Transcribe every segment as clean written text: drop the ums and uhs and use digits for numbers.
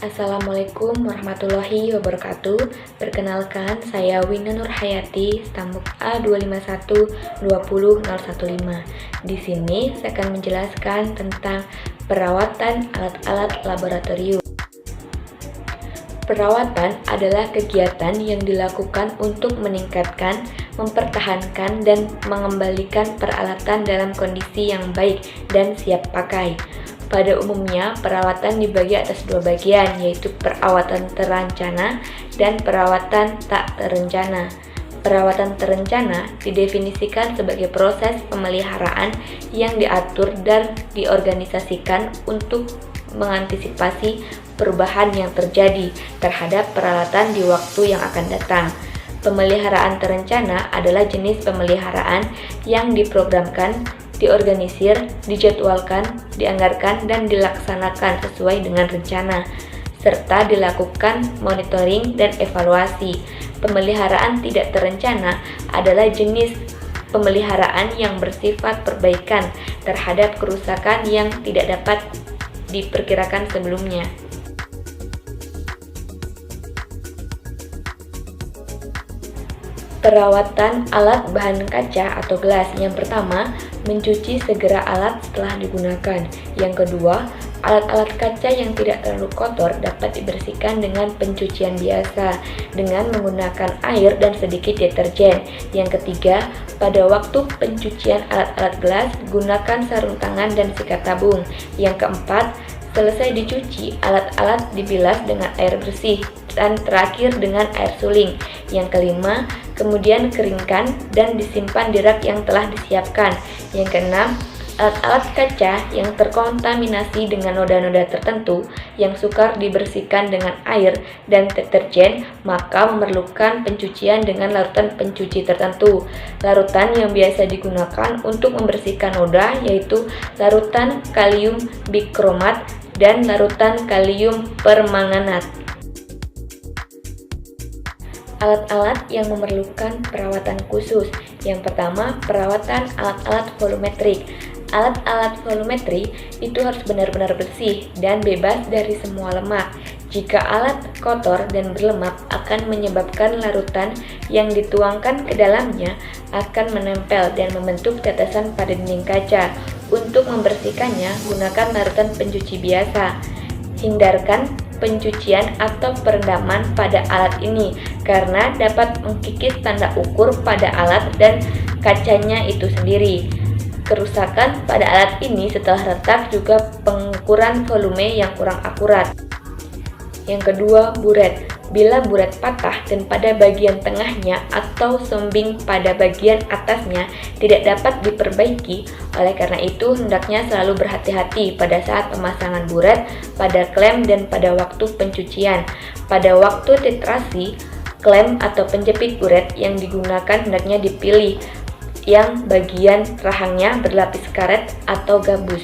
Assalamualaikum warahmatullahi wabarakatuh. Perkenalkan, saya Wina Nurhayati, stambuk A251200115. Di sini saya akan menjelaskan tentang perawatan alat-alat laboratorium. Perawatan adalah kegiatan yang dilakukan untuk meningkatkan, mempertahankan, dan mengembalikan peralatan dalam kondisi yang baik dan siap pakai. Pada umumnya, perawatan dibagi atas dua bagian, yaitu perawatan terencana dan perawatan tak terencana. Perawatan terencana didefinisikan sebagai proses pemeliharaan yang diatur dan diorganisasikan untuk mengantisipasi perubahan yang terjadi terhadap peralatan di waktu yang akan datang. Pemeliharaan terencana adalah jenis pemeliharaan yang diprogramkan, diorganisir, dijadwalkan, dianggarkan, dan dilaksanakan sesuai dengan rencana, serta dilakukan monitoring dan evaluasi. Pemeliharaan tidak terencana adalah jenis pemeliharaan yang bersifat perbaikan terhadap kerusakan yang tidak dapat diperkirakan sebelumnya. Perawatan alat bahan kaca atau gelas. Yang pertama, mencuci segera alat setelah digunakan. Yang kedua, alat-alat kaca yang tidak terlalu kotor dapat dibersihkan dengan pencucian biasa dengan menggunakan air dan sedikit deterjen. Yang ketiga, pada waktu pencucian alat-alat gelas, gunakan sarung tangan dan sikat tabung. Yang keempat, selesai dicuci, alat-alat dibilas dengan air bersih, dan terakhir dengan air suling. Yang kelima, kemudian keringkan dan disimpan di rak yang telah disiapkan. Yang keenam, alat-alat kaca yang terkontaminasi dengan noda-noda tertentu yang sukar dibersihkan dengan air dan deterjen, maka memerlukan pencucian dengan larutan pencuci tertentu. Larutan yang biasa digunakan untuk membersihkan noda yaitu larutan kalium bikromat dan larutan kalium permanganat. Alat-alat yang memerlukan perawatan khusus. Yang pertama, perawatan alat-alat volumetrik. Alat-alat volumetri itu harus benar-benar bersih dan bebas dari semua lemak. Jika alat kotor dan berlemak akan menyebabkan larutan yang dituangkan ke dalamnya akan menempel dan membentuk tetesan pada dinding kaca. Untuk membersihkannya, gunakan larutan pencuci biasa. Hindarkan pencucian atau perendaman pada alat ini karena dapat mengkikis tanda ukur pada alat dan kacanya itu sendiri. Kerusakan pada alat ini setelah retak juga pengukuran volume yang kurang akurat. Yang kedua, buret. Bila buret patah dan pada bagian tengahnya atau sombing pada bagian atasnya tidak dapat diperbaiki, oleh karena itu hendaknya selalu berhati-hati pada saat pemasangan buret pada klem dan pada waktu pencucian. Pada waktu titrasi, klem atau penjepit buret yang digunakan hendaknya dipilih yang bagian rahangnya berlapis karet atau gabus.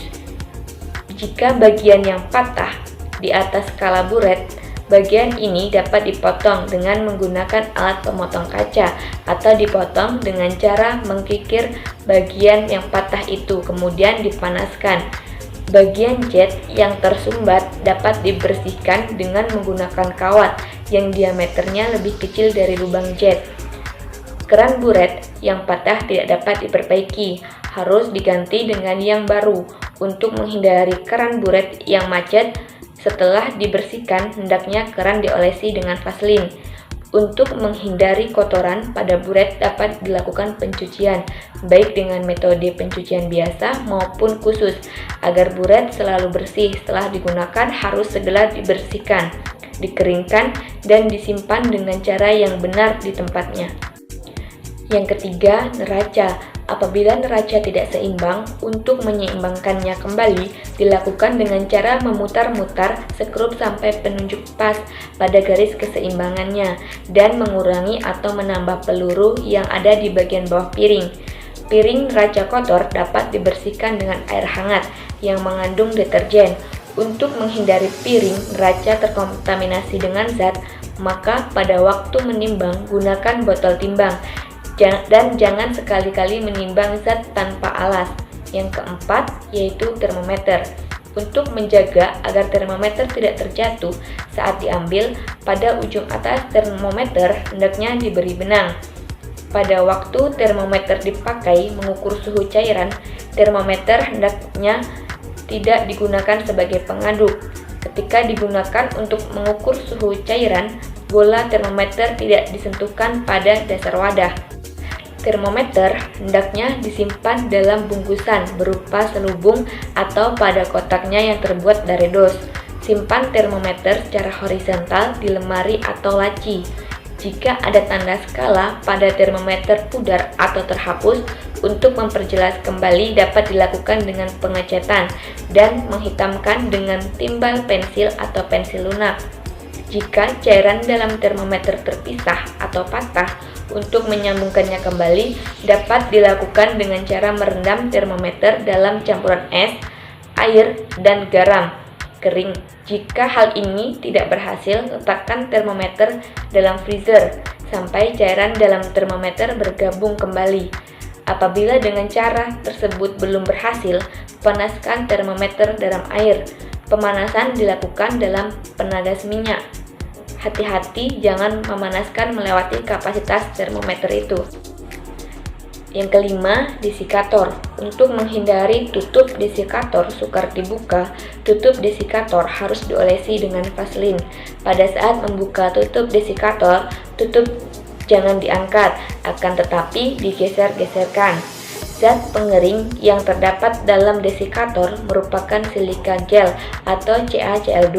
Jika bagian yang patah di atas kala buret, bagian ini dapat dipotong dengan menggunakan alat pemotong kaca atau dipotong dengan cara mengkikir bagian yang patah itu kemudian dipanaskan. Bagian jet yang tersumbat dapat dibersihkan dengan menggunakan kawat yang diameternya lebih kecil dari lubang jet. Keran buret yang patah tidak dapat diperbaiki, harus diganti dengan yang baru. Untuk menghindari keran buret yang macet, setelah dibersihkan, hendaknya keran diolesi dengan vaselin. Untuk menghindari kotoran pada buret dapat dilakukan pencucian, baik dengan metode pencucian biasa maupun khusus. Agar buret selalu bersih setelah digunakan harus segera dibersihkan, dikeringkan, dan disimpan dengan cara yang benar di tempatnya. Yang ketiga, neraca. Apabila neraca tidak seimbang, untuk menyeimbangkannya kembali dilakukan dengan cara memutar-mutar skrup sampai penunjuk pas pada garis keseimbangannya dan mengurangi atau menambah peluru yang ada di bagian bawah piring. Piring neraca kotor dapat dibersihkan dengan air hangat yang mengandung deterjen. Untuk menghindari piring neraca terkontaminasi dengan zat, maka pada waktu menimbang gunakan botol timbang dan jangan sekali-kali menimbang zat tanpa alas. Yang keempat yaitu termometer. Untuk menjaga agar termometer tidak terjatuh saat diambil, pada ujung atas termometer hendaknya diberi benang. Pada waktu termometer dipakai mengukur suhu cairan, termometer hendaknya tidak digunakan sebagai pengaduk. Ketika digunakan untuk mengukur suhu cairan, bola termometer tidak disentuhkan pada dasar wadah. Termometer hendaknya disimpan dalam bungkusan berupa selubung atau pada kotaknya yang terbuat dari dos. Simpan termometer secara horizontal di lemari atau laci. Jika ada tanda skala pada termometer pudar atau terhapus, untuk memperjelas kembali dapat dilakukan dengan pengecetan dan menghitamkan dengan timbal pensil atau pensil lunak. Jika cairan dalam termometer terpisah atau patah, untuk menyambungkannya kembali dapat dilakukan dengan cara merendam termometer dalam campuran es, air, dan garam kering. Jika hal ini tidak berhasil, letakkan termometer dalam freezer sampai cairan dalam termometer bergabung kembali. Apabila dengan cara tersebut belum berhasil, panaskan termometer dalam air. Pemanasan dilakukan dalam penadas minyak. Hati-hati jangan memanaskan melewati kapasitas termometer itu. Yang kelima, desikator. Untuk menghindari tutup desikator sukar dibuka, tutup desikator harus diolesi dengan vaselin. Pada saat membuka tutup desikator, tutup jangan diangkat, akan tetapi digeser-geserkan. Zat pengering yang terdapat dalam desikator merupakan silika gel atau CaCl2.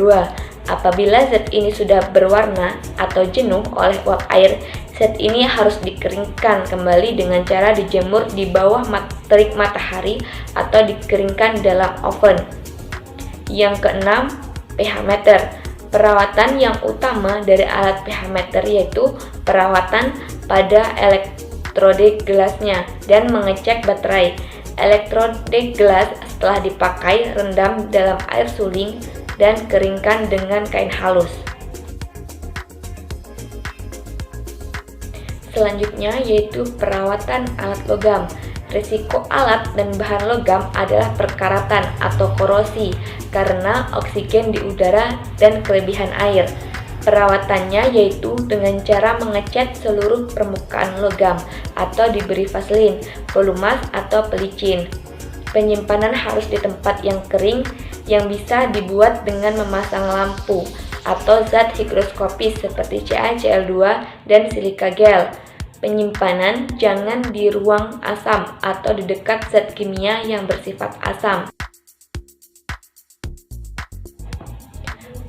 Apabila zat ini sudah berwarna atau jenuh oleh uap air, zat ini harus dikeringkan kembali dengan cara dijemur di bawah terik matahari atau dikeringkan dalam oven. Yang keenam, pH meter. Perawatan yang utama dari alat pH meter yaitu perawatan pada elektrode gelasnya dan mengecek baterai. Elektrode gelas setelah dipakai rendam dalam air suling dan keringkan dengan kain halus. Selanjutnya yaitu perawatan alat logam. Risiko alat dan bahan logam adalah perkaratan atau korosi karena oksigen di udara dan kelebihan air. Perawatannya yaitu dengan cara mengecat seluruh permukaan logam atau diberi vaselin, pelumas atau pelicin. Penyimpanan harus di tempat yang kering yang bisa dibuat dengan memasang lampu atau zat higroskopis seperti CaCl2 dan silika gel. Penyimpanan jangan di ruang asam atau di dekat zat kimia yang bersifat asam.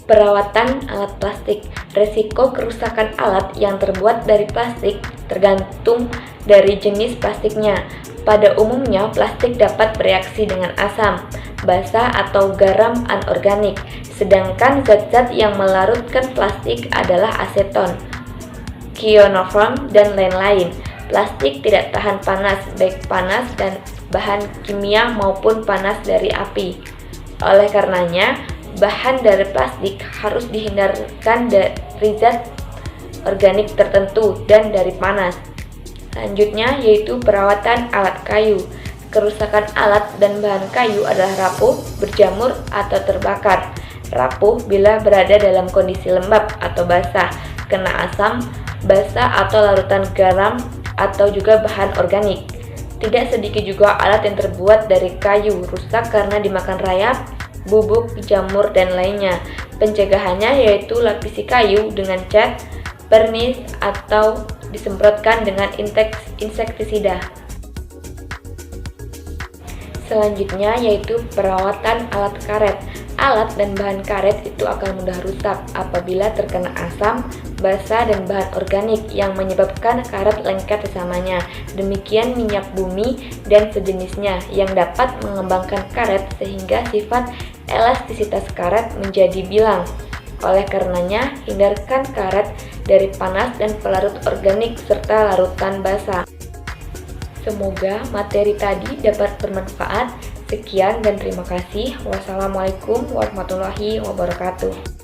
Perawatan alat plastik. Risiko kerusakan alat yang terbuat dari plastik tergantung dari jenis plastiknya. Pada umumnya, plastik dapat bereaksi dengan asam, basa, atau garam anorganik, sedangkan zat-zat yang melarutkan plastik adalah aseton, ionoform, dan lain-lain. Plastik tidak tahan panas, baik panas dan bahan kimia maupun panas dari api. Oleh karenanya, bahan dari plastik harus dihindarkan dari zat organik tertentu dan dari panas. Selanjutnya yaitu perawatan alat kayu. Kerusakan alat dan bahan kayu adalah rapuh, berjamur, atau terbakar. Rapuh bila berada dalam kondisi lembab atau basah, kena asam, basa atau larutan garam, atau juga bahan organik. Tidak sedikit juga alat yang terbuat dari kayu rusak karena dimakan rayap, bubuk, jamur, dan lainnya. Pencegahannya yaitu lapisi kayu dengan cat, vernis, atau disemprotkan dengan insektisida. Selanjutnya yaitu perawatan alat karet. Alat dan bahan karet itu akan mudah rusak apabila terkena asam, basa, dan bahan organik yang menyebabkan karet lengket sesamanya. Demikian minyak bumi dan sejenisnya yang dapat mengembangkan karet sehingga sifat elastisitas karet menjadi bilang. Oleh karenanya, hindarkan karet dari panas dan pelarut organik serta larutan basah. Semoga materi tadi dapat bermanfaat. Sekian dan terima kasih. Wassalamualaikum warahmatullahi wabarakatuh.